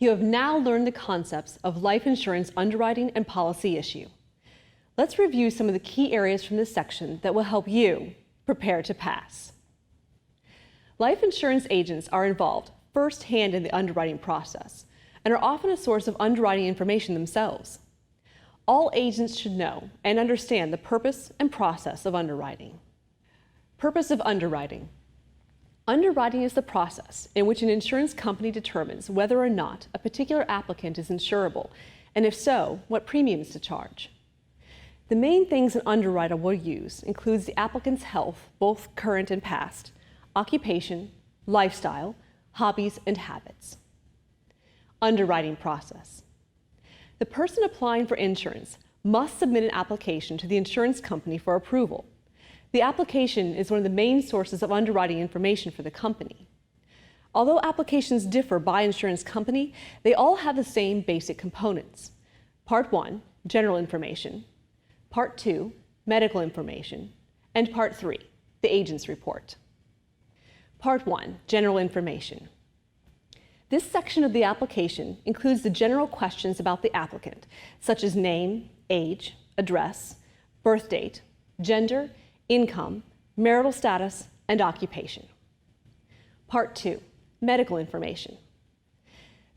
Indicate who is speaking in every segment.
Speaker 1: You have now learned the concepts of life insurance underwriting and policy issue. Let's review some of the key areas from this section that will help you prepare to pass. Life insurance agents are involved firsthand in the underwriting process and are often a source of underwriting information themselves. All agents should know and understand the purpose and process of underwriting. Purpose of underwriting. Underwriting is the process in which an insurance company determines whether or not a particular applicant is insurable, and if so, what premiums to charge. The main things an underwriter will use includes the applicant's health, both current and past, occupation, lifestyle, hobbies, and habits. Underwriting process. The person applying for insurance must submit an application to the insurance company for approval. The application is one of the main sources of underwriting information for the company. Although applications differ by insurance company, they all have the same basic components. Part 1, general information. Part 2, medical information. And Part 3, the agent's report. Part 1, general information. This section of the application includes the general questions about the applicant, such as name, age, address, birth date, gender, income, marital status, and occupation. Part 2, medical information.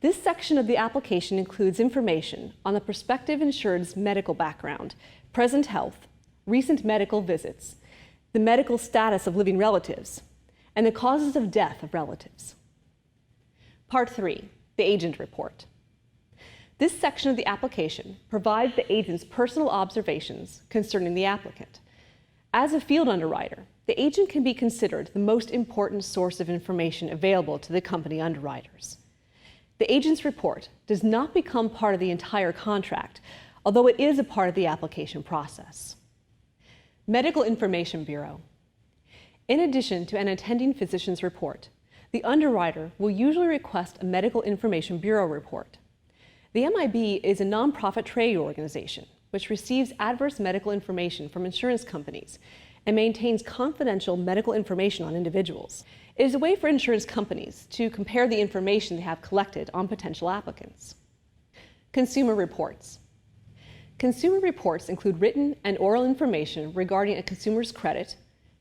Speaker 1: This section of the application includes information on the prospective insured's medical background, present health, recent medical visits, the medical status of living relatives, and the causes of death of relatives. Part 3, the agent report. This section of the application provides the agent's personal observations concerning the applicant. As a field underwriter, the agent can be considered the most important source of information available to the company underwriters. The agent's report does not become part of the entire contract, although it is a part of the application process. Medical Information Bureau. In addition to an attending physician's report, the underwriter will usually request a Medical Information Bureau report. The MIB is a nonprofit trade organization which receives adverse medical information from insurance companies and maintains confidential medical information on individuals. It is a way for insurance companies to compare the information they have collected on potential applicants. Consumer reports. Consumer reports include written and oral information regarding a consumer's credit,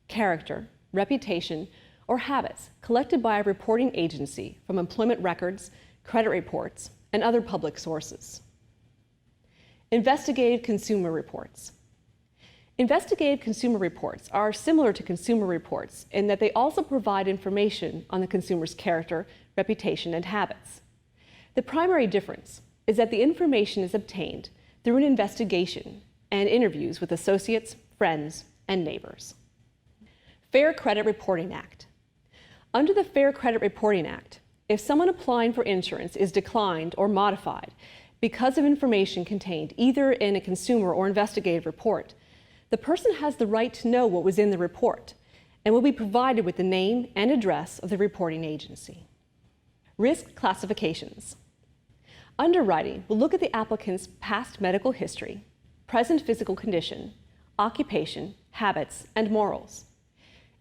Speaker 1: character, reputation, or habits collected by a reporting agency from employment records, credit reports, and other public sources. Investigative consumer reports. Investigative consumer reports are similar to consumer reports in that they also provide information on the consumer's character, reputation, and habits. The primary difference is that the information is obtained through an investigation and interviews with associates, friends, and neighbors. Fair Credit Reporting Act. Under the Fair Credit Reporting Act, if someone applying for insurance is declined or modified because of information contained either in a consumer or investigative report, the person has the right to know what was in the report and will be provided with the name and address of the reporting agency. Risk classifications. Underwriting will look at the applicant's past medical history, present physical condition, occupation, habits, and morals.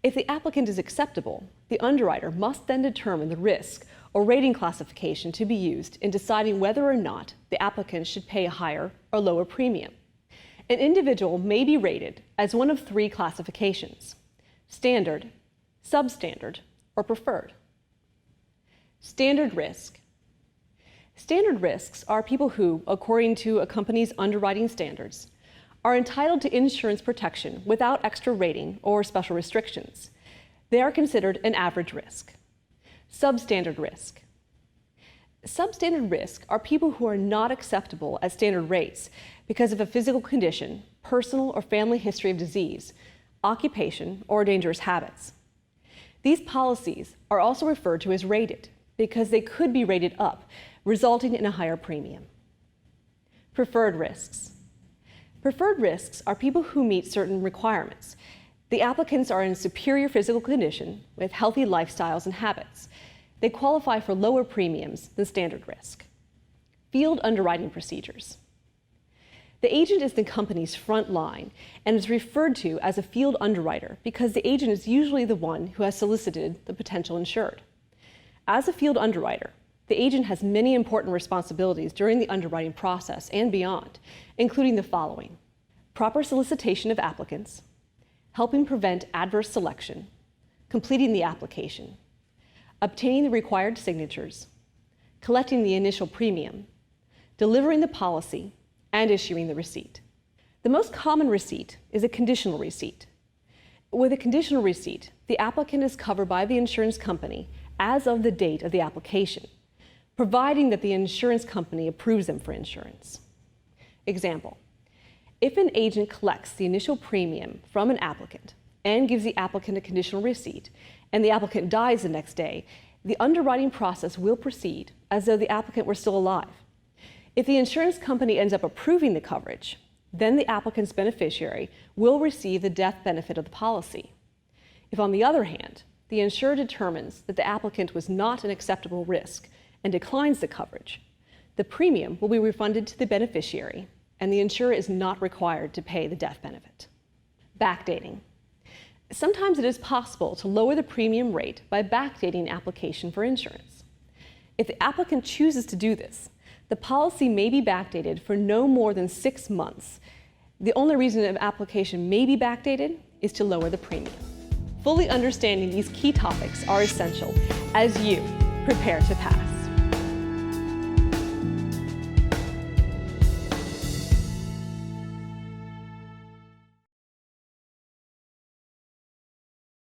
Speaker 1: If the applicant is acceptable, the underwriter must then determine the risk or rating classification to be used in deciding whether or not the applicant should pay a higher or lower premium. An individual may be rated as one of 3 classifications: standard, substandard, or preferred. Standard risk. Standard risks are people who, according to a company's underwriting standards, are entitled to insurance protection without extra rating or special restrictions. They are considered an average risk. Substandard risk. Substandard risk are people who are not acceptable at standard rates because of a physical condition, personal or family history of disease, occupation, or dangerous habits. These policies are also referred to as rated because they could be rated up, resulting in a higher premium. Preferred risks. Preferred risks are people who meet certain requirements. The applicants are in superior physical condition with healthy lifestyles and habits. They qualify for lower premiums than standard risk. Field underwriting procedures. The agent is the company's front line and is referred to as a field underwriter because the agent is usually the one who has solicited the potential insured. As a field underwriter, The agent has many important responsibilities during the underwriting process and beyond, including the following: proper solicitation of applicants, helping prevent adverse selection, completing the application, obtaining the required signatures, collecting the initial premium, delivering the policy, and issuing the receipt. The most common receipt is a conditional receipt. With a conditional receipt, the applicant is covered by the insurance company as of the date of the application, providing that the insurance company approves them for insurance. Example: if an agent collects the initial premium from an applicant and gives the applicant a conditional receipt, and the applicant dies the next day, the underwriting process will proceed as though the applicant were still alive. If the insurance company ends up approving the coverage, then the applicant's beneficiary will receive the death benefit of the policy. If, on the other hand, the insurer determines that the applicant was not an acceptable risk and declines the coverage, the premium will be refunded to the beneficiary, and the insurer is not required to pay the death benefit. Backdating. Sometimes it is possible to lower the premium rate by backdating an application for insurance. If the applicant chooses to do this, the policy may be backdated for no more than 6 months. The only reason an application may be backdated is to lower the premium. Fully understanding these key topics are essential as you prepare to pass.